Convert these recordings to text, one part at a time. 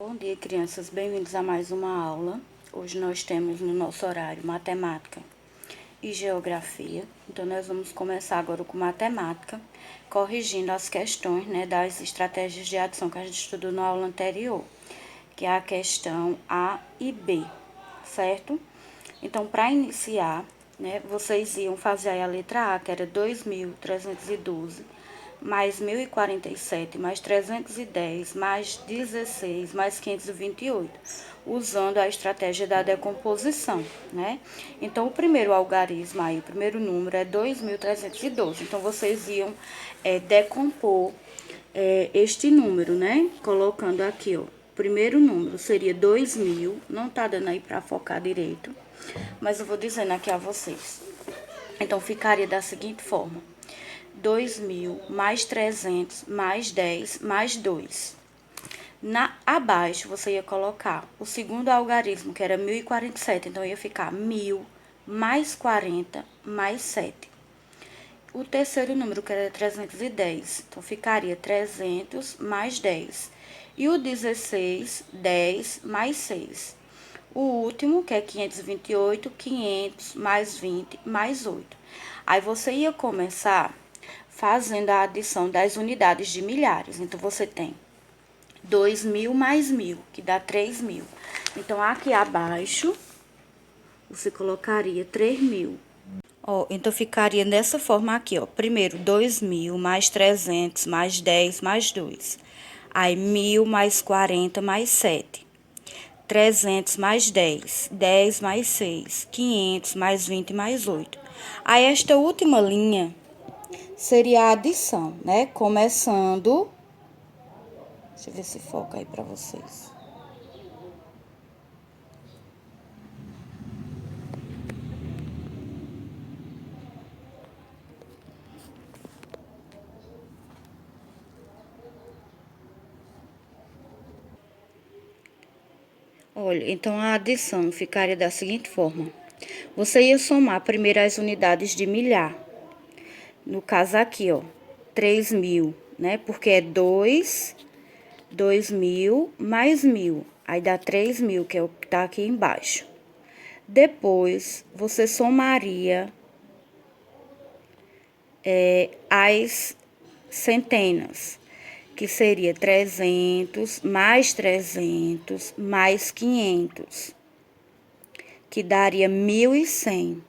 Bom dia, crianças. Bem-vindos a mais uma aula. Hoje nós temos no nosso horário matemática e geografia. Então, nós vamos começar agora com matemática, corrigindo as questões, das estratégias de adição que a gente estudou na aula anterior, que é a questão A e B, certo? Então, para iniciar, vocês iam fazer aí a letra A, que era 2.312, mais 1.047, mais 310, mais 16, mais 528, usando a estratégia da decomposição, né? Então, o primeiro algarismo aí, o primeiro número é 2.312. Então, vocês iam decompor este número, né? Colocando aqui, ó. O primeiro número seria 2.000, não tá dando aí para focar direito, mas eu vou dizendo aqui a vocês. Então, ficaria da seguinte forma: 2.000 mais 300 mais 10 mais 2. Abaixo, você ia colocar o segundo algarismo, que era 1.047. Então, ia ficar 1.000 mais 40 mais 7. O terceiro número, que era 310. Então, ficaria 300 mais 10. E o 16, 10 mais 6. O último, que é 528, 500 mais 20 mais 8. Aí, você ia começar fazendo a adição das unidades de milhares. Então, você tem 2.000 mais 1.000, que dá 3.000. Então, aqui abaixo, você colocaria 3.000. Ó, então, ficaria dessa forma aqui, ó. Primeiro, 2.000 mais 300 mais 10 mais 2. Aí, 1.000 mais 40 mais 7. 300 mais 10, 10 mais 6, 500 mais 20 mais 8. Aí, esta última linha seria a adição, né? Começando... Deixa eu ver se foca aí para vocês. Olha, então a adição ficaria da seguinte forma. Você ia somar primeiro as unidades de milhar. No caso aqui, ó, 3.000, né? Porque é 2.000 mais 1.000. Aí dá 3.000, que é o que tá aqui embaixo. Depois, você somaria as centenas, que seria 300 mais 300 mais 500, que daria 1.100.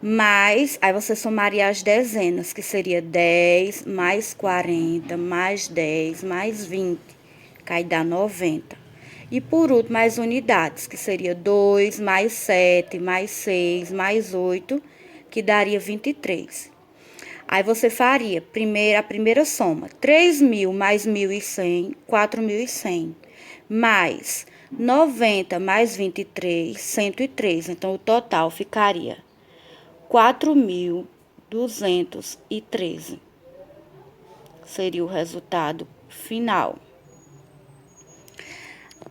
Mais, aí você somaria as dezenas, que seria 10 mais 40 mais 10 mais 20, que aí dá 90. E por último, as unidades, que seria 2 mais 7 mais 6 mais 8, que daria 23. Aí você faria a primeira soma, 3.000 mais 1.100, 4.100, mais 90 mais 23, 103. Então, o total ficaria 4.213. Seria o resultado final.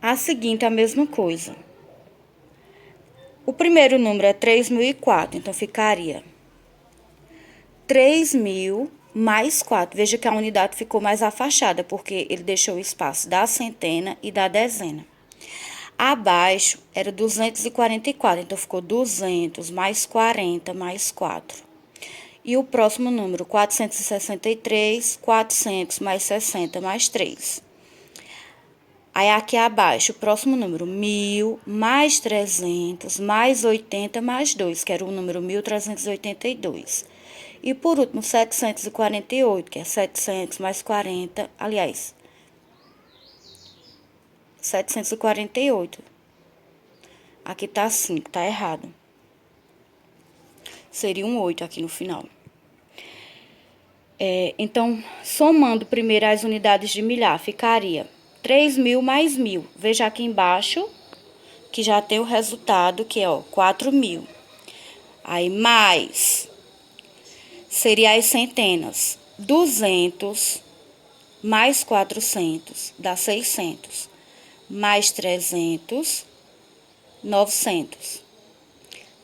A seguinte é a mesma coisa. O primeiro número é 3.004, então ficaria 3.000 mais 4. Veja que a unidade ficou mais afastada, porque ele deixou o espaço da centena e da dezena. Abaixo era 244, então ficou 200 mais 40 mais 4. E o próximo número, 463, 400 mais 60 mais 3. Aí aqui abaixo, o próximo número, 1.000 mais 300 mais 80 mais 2, que era o número 1.382. E por último, 748, que é 700 mais 40, aliás, 748. Aqui tá 5, tá errado. Seria um 8 aqui no final. Então, somando primeiro as unidades de milhar, ficaria 3.000 mais 1.000. Veja aqui embaixo que já tem o resultado, que é, ó, 4.000. Aí, mais, seria as centenas. 200 mais 400 dá 600. Mais 300, 900.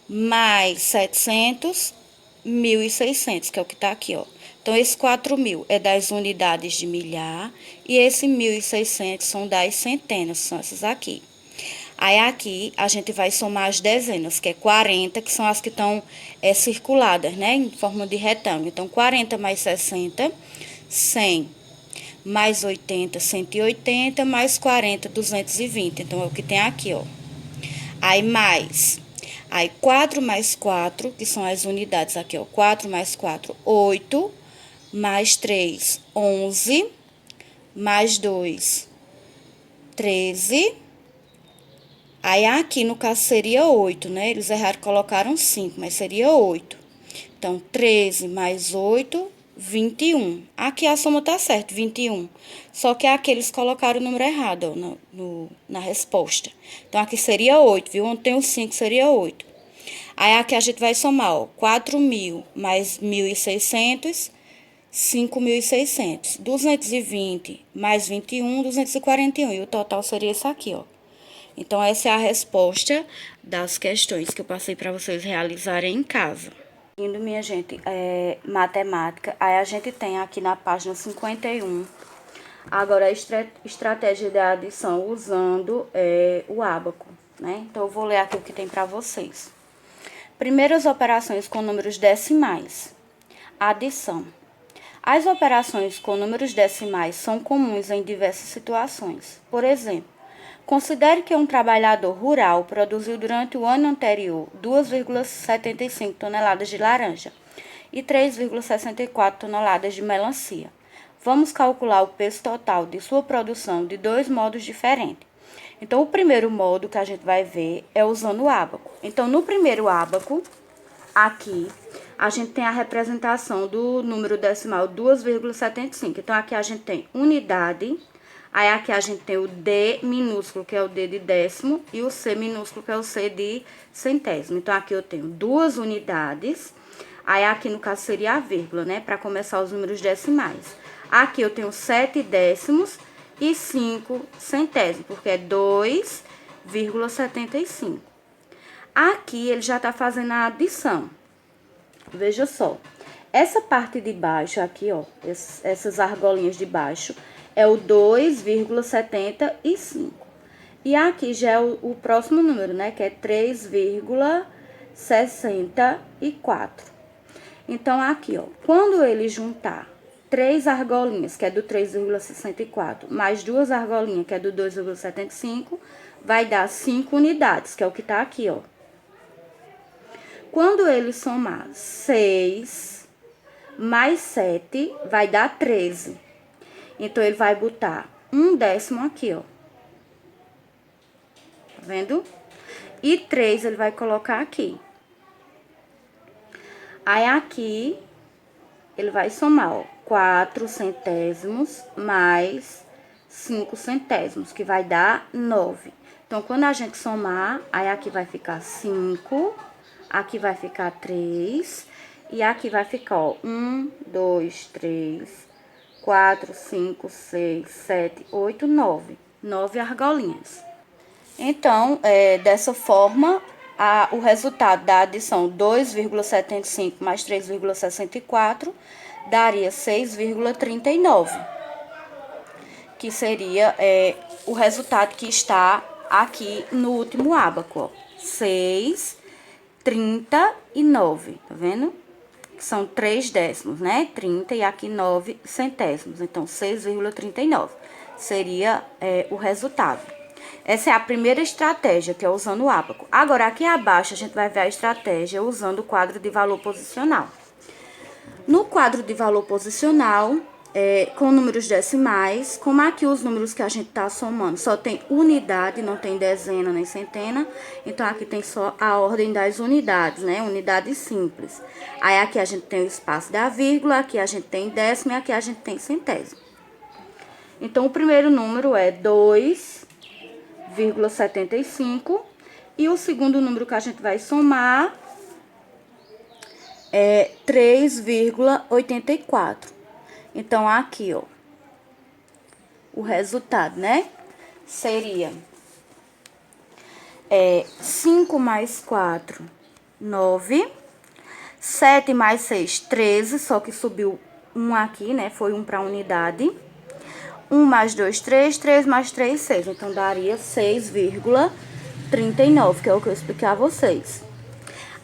Mais 700, 1.600, que é o que tá aqui, ó. Então, esse 4.000 é das unidades de milhar e esse 1.600 são das centenas, são essas aqui. Aí, aqui, a gente vai somar as dezenas, que é 40, que são as que estão circuladas, né, em forma de retângulo. Então, 40 mais 60, 100, mais 80, 180, mais 40, 220. Então, é o que tem aqui, ó. Aí, aí 4 mais 4, que são as unidades aqui, ó. 4 mais 4, 8, mais 3, 11, mais 2, 13. Aí, aqui, no caso, seria 8, né? Eles erraram, colocaram 5, mas seria 8. Então, 13 mais 8, 21. Aqui a soma tá certa, 21. Só que aqui eles colocaram o número errado, ó, na resposta. Então, aqui seria 8, viu? Onde tem o 5, seria 8. Aí, aqui a gente vai somar, ó, 4.000 mais 1.600, 5.600. 220 mais 21, 241. E o total seria esse aqui, ó. Então, essa é a resposta das questões que eu passei para vocês realizarem em casa. Indo, minha gente, matemática, aí a gente tem aqui na página 51, agora a estratégia de adição usando o ábaco, né? Então, eu vou ler aqui o que tem para vocês. Primeiras operações com números decimais. Adição. As operações com números decimais são comuns em diversas situações. Por exemplo, considere que um trabalhador rural produziu durante o ano anterior 2,75 toneladas de laranja e 3,64 toneladas de melancia. Vamos calcular o peso total de sua produção de dois modos diferentes. Então, o primeiro modo que a gente vai ver é usando o ábaco. Então, no primeiro ábaco, aqui, a gente tem a representação do número decimal 2,75. Então, aqui a gente tem unidade. Aí, aqui a gente tem o D minúsculo, que é o D de décimo, e o C minúsculo, que é o C de centésimo. Então, aqui eu tenho 2 unidades. Aí, aqui no caso seria a vírgula, né? Para começar os números decimais. Aqui eu tenho 7 décimos e 5 centésimos, porque é 2,75. Aqui ele já tá fazendo a adição. Veja só. Essa parte de baixo aqui, ó, essas argolinhas de baixo, é o 2,75. E aqui já é o próximo número, né? Que é 3,64. Então, aqui, ó, quando ele juntar 3 argolinhas, que é do 3,64, mais 2 argolinhas, que é do 2,75, vai dar 5 unidades, que é o que tá aqui, ó. Quando ele somar 6 mais 7, vai dar 13. Então, ele vai botar um décimo aqui, ó. Tá vendo? E 3 ele vai colocar aqui. Aí, aqui, ele vai somar, ó, 4 centésimos mais 5 centésimos, que vai dar 9. Então, quando a gente somar, aí aqui vai ficar 5, aqui vai ficar 3, e aqui vai ficar, ó, 1, 2, 3... 4, 5, 6, 7, 8, 9. 9 argolinhas. Então, dessa forma, o resultado da adição 2,75 mais 3,64 daria 6,39. Que seria o resultado que está aqui no último ábaco, ó. 6,39, tá vendo? São 3 décimos, né? 30 e aqui 9 centésimos. Então, 6,39 seria o resultado. Essa é a primeira estratégia, que é usando o ábaco. Agora, aqui abaixo, a gente vai ver a estratégia usando o quadro de valor posicional. No quadro de valor posicional, com números decimais, como aqui os números que a gente tá somando só tem unidade, não tem dezena nem centena, então aqui tem só a ordem das unidades, né? Unidade simples. Aí aqui a gente tem o espaço da vírgula, aqui a gente tem décimo e aqui a gente tem centésimo. Então, o primeiro número é 2,75 e o segundo número que a gente vai somar é 3,84. Então, aqui, ó, o resultado, né, seria 5 mais 4, 9, 7 mais 6, 13, só que subiu 1 aqui, né? Foi 1 para a unidade. 1 mais 2, 3. 3 mais 3, 6. Então, daria 6,39, que é o que eu expliquei a vocês.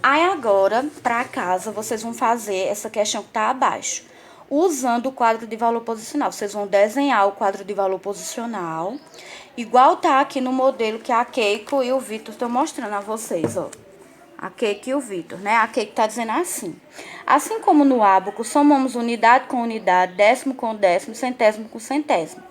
Aí, agora, para casa, vocês vão fazer essa questão que tá abaixo. Usando o quadro de valor posicional. Vocês vão desenhar o quadro de valor posicional, igual tá aqui no modelo que a Keiko e o Vitor estão mostrando a vocês, ó. A Keiko e o Vitor, né? A Keiko tá dizendo assim. Assim como no ábaco, somamos unidade com unidade, décimo com décimo, centésimo com centésimo.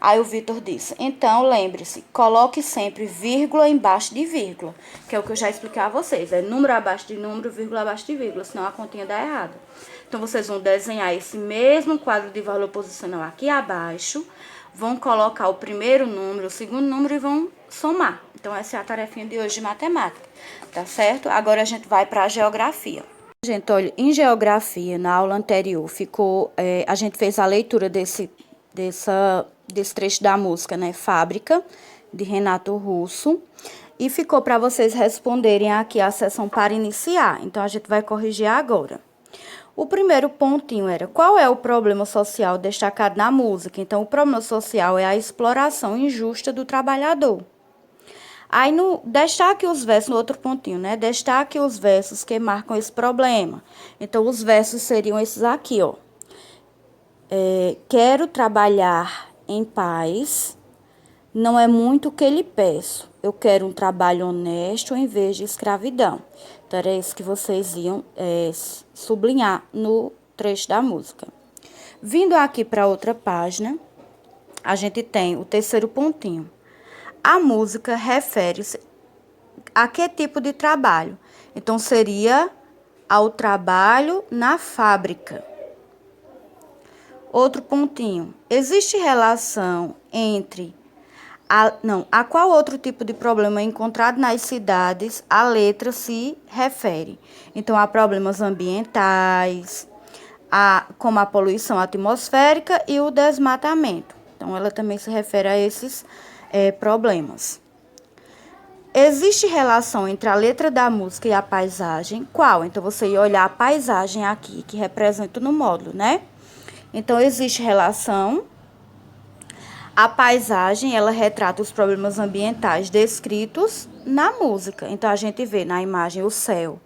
Aí o Vitor disse, então, lembre-se, coloque sempre vírgula embaixo de vírgula, que é o que eu já expliquei a vocês. É número abaixo de número, vírgula abaixo de vírgula, senão a continha dá errada. Então, vocês vão desenhar esse mesmo quadro de valor posicional aqui abaixo, vão colocar o primeiro número, o segundo número e vão somar. Então, essa é a tarefinha de hoje de matemática, tá certo? Agora, a gente vai para a geografia. Gente, olha, em geografia, na aula anterior, a gente fez a leitura desse trecho da música, né? Fábrica, de Renato Russo. E ficou para vocês responderem aqui a sessão para iniciar. Então, a gente vai corrigir agora. O primeiro pontinho era, qual é o problema social destacado na música? Então, o problema social é a exploração injusta do trabalhador. Aí, destaque os versos, no outro pontinho, né? Destaque os versos que marcam esse problema. Então, os versos seriam esses aqui, ó. Quero trabalhar em paz, não é muito o que lhe peço. Eu quero um trabalho honesto em vez de escravidão. Então, era isso que vocês iam sublinhar no trecho da música. Vindo aqui para outra página, a gente tem o terceiro pontinho. A música refere-se a que tipo de trabalho? Então, seria ao trabalho na fábrica. Outro pontinho. Existe relação entre... A qual outro tipo de problema encontrado nas cidades a letra se refere? Então, a problemas ambientais, como a poluição atmosférica e o desmatamento. Então, ela também se refere a esses problemas. Existe relação entre a letra da música e a paisagem? Qual? Então, você ia olhar a paisagem aqui, que representa no módulo, né? Então, existe relação. A paisagem, ela retrata os problemas ambientais descritos na música. Então, a gente vê na imagem o céu,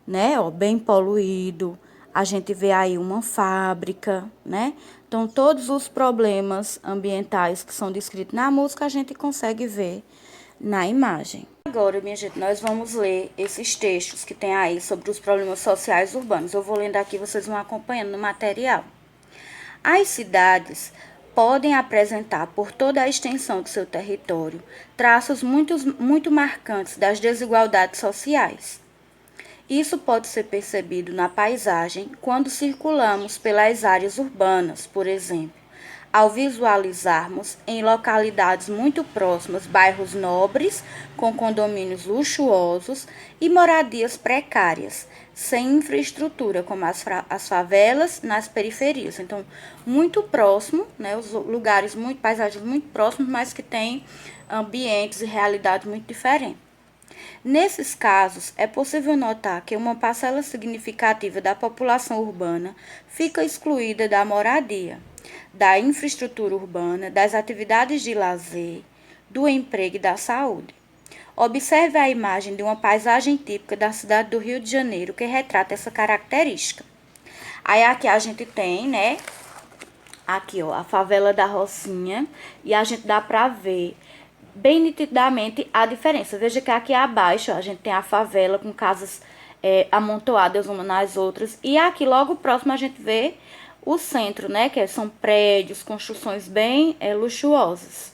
né? Ó, bem poluído. A gente vê aí uma fábrica, né? Então, todos os problemas ambientais que são descritos na música, a gente consegue ver na imagem. Agora, minha gente, nós vamos ler esses textos que tem aí sobre os problemas sociais urbanos. Eu vou lendo aqui, vocês vão acompanhando no material. As cidades podem apresentar por toda a extensão do seu território traços muito marcantes das desigualdades sociais. Isso pode ser percebido na paisagem quando circulamos pelas áreas urbanas, por exemplo, ao visualizarmos em localidades muito próximas bairros nobres com condomínios luxuosos e moradias precárias, sem infraestrutura, como as favelas nas periferias. Então, muito próximo, né, os lugares, paisagens muito próximos, mas que têm ambientes e realidades muito diferentes. Nesses casos, é possível notar que uma parcela significativa da população urbana fica excluída da moradia, da infraestrutura urbana, das atividades de lazer, do emprego e da saúde. Observe a imagem de uma paisagem típica da cidade do Rio de Janeiro que retrata essa característica. Aí aqui a gente tem, né, aqui ó, a favela da Rocinha e a gente dá pra ver bem nitidamente a diferença. Veja que aqui abaixo ó, a gente tem a favela com casas amontoadas umas nas outras e aqui logo próximo a gente vê o centro, né, que são prédios, construções bem luxuosas.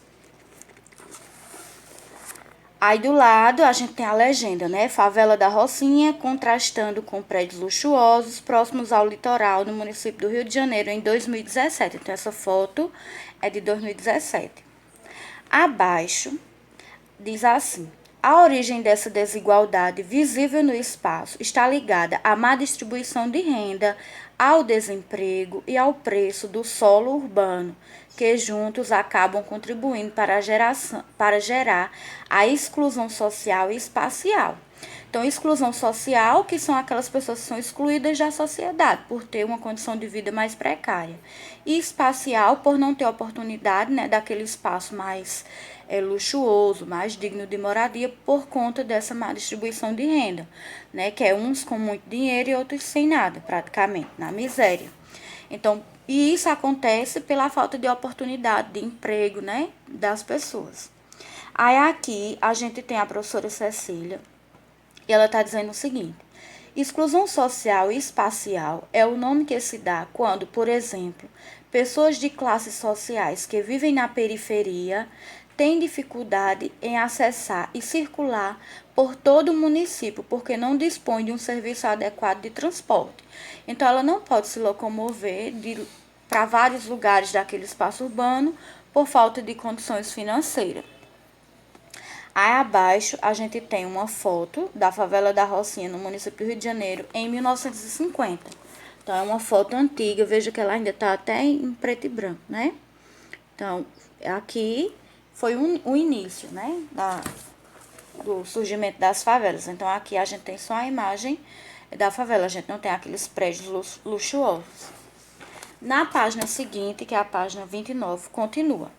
Aí do lado a gente tem a legenda, né, favela da Rocinha, contrastando com prédios luxuosos próximos ao litoral no município do Rio de Janeiro em 2017. Então essa foto é de 2017. Abaixo diz assim: a origem dessa desigualdade visível no espaço está ligada à má distribuição de renda, ao desemprego e ao preço do solo urbano, que juntos acabam contribuindo para gerar a exclusão social e espacial. Então, exclusão social, que são aquelas pessoas que são excluídas da sociedade por ter uma condição de vida mais precária. E espacial, por não ter oportunidade, né, daquele espaço mais luxuoso, mais digno de moradia, por conta dessa má distribuição de renda, né, que é uns com muito dinheiro e outros sem nada, praticamente, na miséria. Então, e isso acontece pela falta de oportunidade de emprego, né, das pessoas. Aí aqui a gente tem a professora Cecília, e ela está dizendo o seguinte: exclusão social e espacial é o nome que se dá quando, por exemplo, pessoas de classes sociais que vivem na periferia têm dificuldade em acessar e circular por todo o município, porque não dispõe de um serviço adequado de transporte. Então, ela não pode se locomover para vários lugares daquele espaço urbano por falta de condições financeiras. Aí abaixo a gente tem uma foto da favela da Rocinha, no município do Rio de Janeiro, em 1950. Então, é uma foto antiga, veja que ela ainda está até em preto e branco, né? Então, aqui foi o início, né, do surgimento das favelas. Então, aqui a gente tem só a imagem da favela, a gente não tem aqueles prédios luxuosos. Na página seguinte, que é a página 29, continua.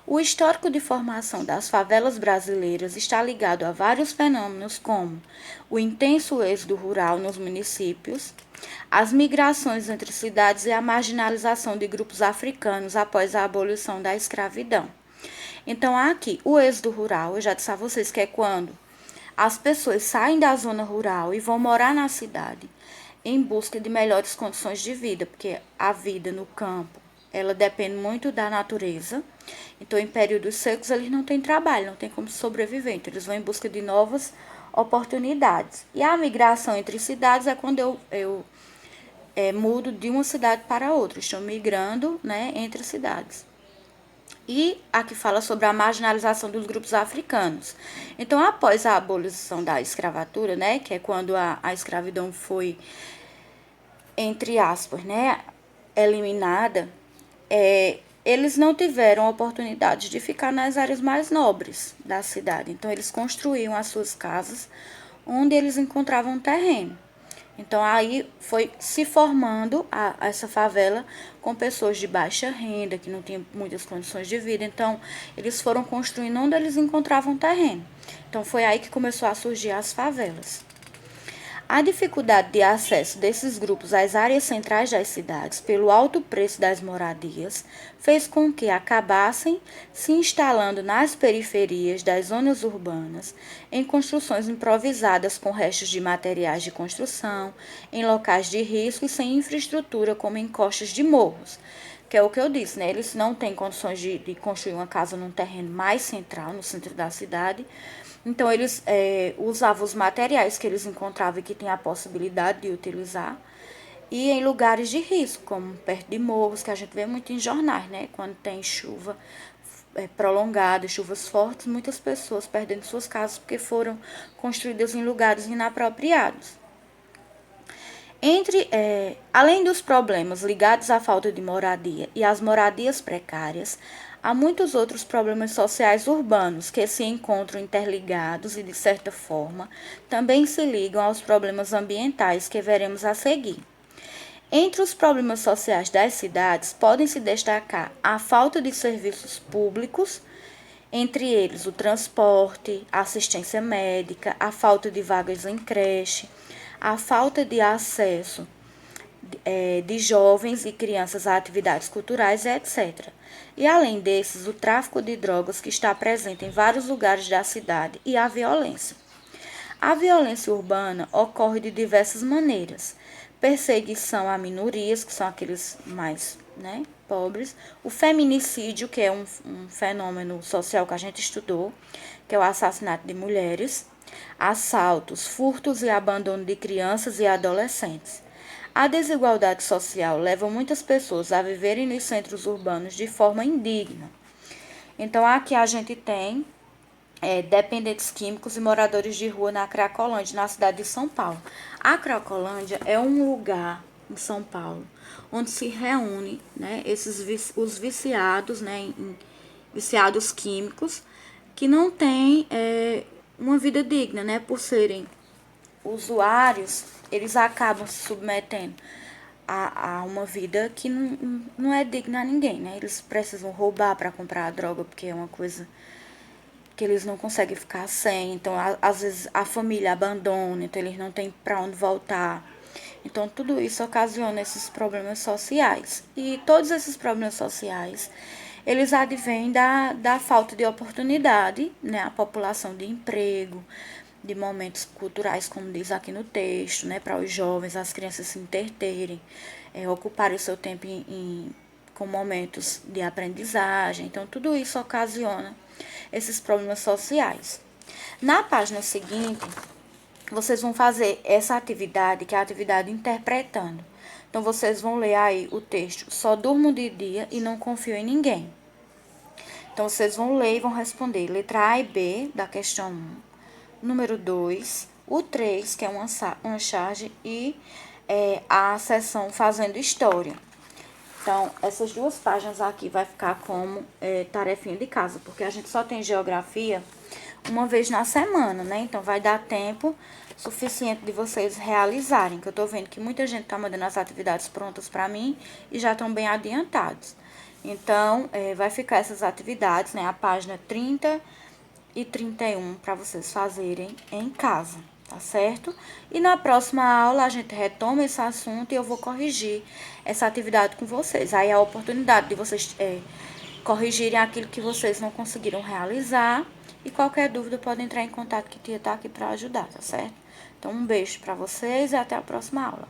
O histórico de formação das favelas brasileiras está ligado a vários fenômenos como o intenso êxodo rural nos municípios, as migrações entre cidades e a marginalização de grupos africanos após a abolição da escravidão. Então, aqui, o êxodo rural, eu já disse a vocês que é quando as pessoas saem da zona rural e vão morar na cidade em busca de melhores condições de vida, porque a vida no campo, ela depende muito da natureza. Então, em períodos secos, eles não têm trabalho, não têm como sobreviver. Então, eles vão em busca de novas oportunidades. E a migração entre cidades é quando eu mudo de uma cidade para outra. Estou migrando, né, entre cidades. E aqui fala sobre a marginalização dos grupos africanos. Então, após a abolição da escravatura, né, que é quando a escravidão foi, entre aspas, né, eliminada, eles não tiveram oportunidade de ficar nas áreas mais nobres da cidade. Então, eles construíam as suas casas onde eles encontravam terreno. Então, aí foi se formando essa favela com pessoas de baixa renda, que não tinham muitas condições de vida. Então, eles foram construindo onde eles encontravam terreno. Então, foi aí que começou a surgir as favelas. A dificuldade de acesso desses grupos às áreas centrais das cidades, pelo alto preço das moradias, fez com que acabassem se instalando nas periferias das zonas urbanas, em construções improvisadas com restos de materiais de construção, em locais de risco e sem infraestrutura, como em costas de morros. Que é o que eu disse, né? Eles não têm condições de construir uma casa num terreno mais central, no centro da cidade. Então, eles usavam os materiais que eles encontravam e que tinham a possibilidade de utilizar. E em lugares de risco, como perto de morros, que a gente vê muito em jornais, né? Quando tem chuva prolongada, chuvas fortes, muitas pessoas perdendo suas casas porque foram construídas em lugares inapropriados. Além dos problemas ligados à falta de moradia e às moradias precárias, há muitos outros problemas sociais urbanos que se encontram interligados e, de certa forma, também se ligam aos problemas ambientais que veremos a seguir. Entre os problemas sociais das cidades, podem se destacar a falta de serviços públicos, entre eles o transporte, a assistência médica, a falta de vagas em creche, a falta de acesso de jovens e crianças a atividades culturais, etc. E, além desses, o tráfico de drogas que está presente em vários lugares da cidade e a violência. A violência urbana ocorre de diversas maneiras. Perseguição a minorias, que são aqueles mais pobres. O feminicídio, que é um fenômeno social que a gente estudou, que é o assassinato de mulheres. Assaltos, furtos e abandono de crianças e adolescentes. A desigualdade social leva muitas pessoas a viverem nos centros urbanos de forma indigna. Então, aqui a gente tem dependentes químicos e moradores de rua na Cracolândia, na cidade de São Paulo. A Cracolândia é um lugar em São Paulo onde se reúne, né, os viciados, né, viciados químicos, que não têm uma vida digna, né? Por serem usuários, eles acabam se submetendo a uma vida que não é digna a ninguém, né? Eles precisam roubar para comprar a droga, porque é uma coisa que eles não conseguem ficar sem. Então, às vezes, a família abandona, então eles não têm para onde voltar. Então, tudo isso ocasiona esses problemas sociais. E todos esses problemas sociais, eles advêm da falta de oportunidade, né? A população de emprego, de momentos culturais, como diz aqui no texto, né? Para os jovens, as crianças se entreterem, ocuparem o seu tempo com momentos de aprendizagem. Então, tudo isso ocasiona esses problemas sociais. Na página seguinte, vocês vão fazer essa atividade, que é a atividade interpretando. Então, vocês vão ler aí o texto Só durmo de dia e não confio em ninguém. Então, vocês vão ler e vão responder letra A e B da questão 1, número 2, o 3, que é uma charge, e a seção Fazendo História. Então, essas duas páginas aqui vai ficar como tarefinha de casa, porque a gente só tem geografia uma vez na semana, né? Então, vai dar tempo suficiente de vocês realizarem, que eu tô vendo que muita gente tá mandando as atividades prontas para mim e já estão bem adiantados. Então, vai ficar essas atividades, né? A página 30 e 31 para vocês fazerem em casa, tá certo? E na próxima aula a gente retoma esse assunto e eu vou corrigir essa atividade com vocês. Aí é a oportunidade de vocês corrigirem aquilo que vocês não conseguiram realizar. E qualquer dúvida pode entrar em contato, que a tia tá aqui para ajudar, tá certo? Então, um beijo para vocês e até a próxima aula.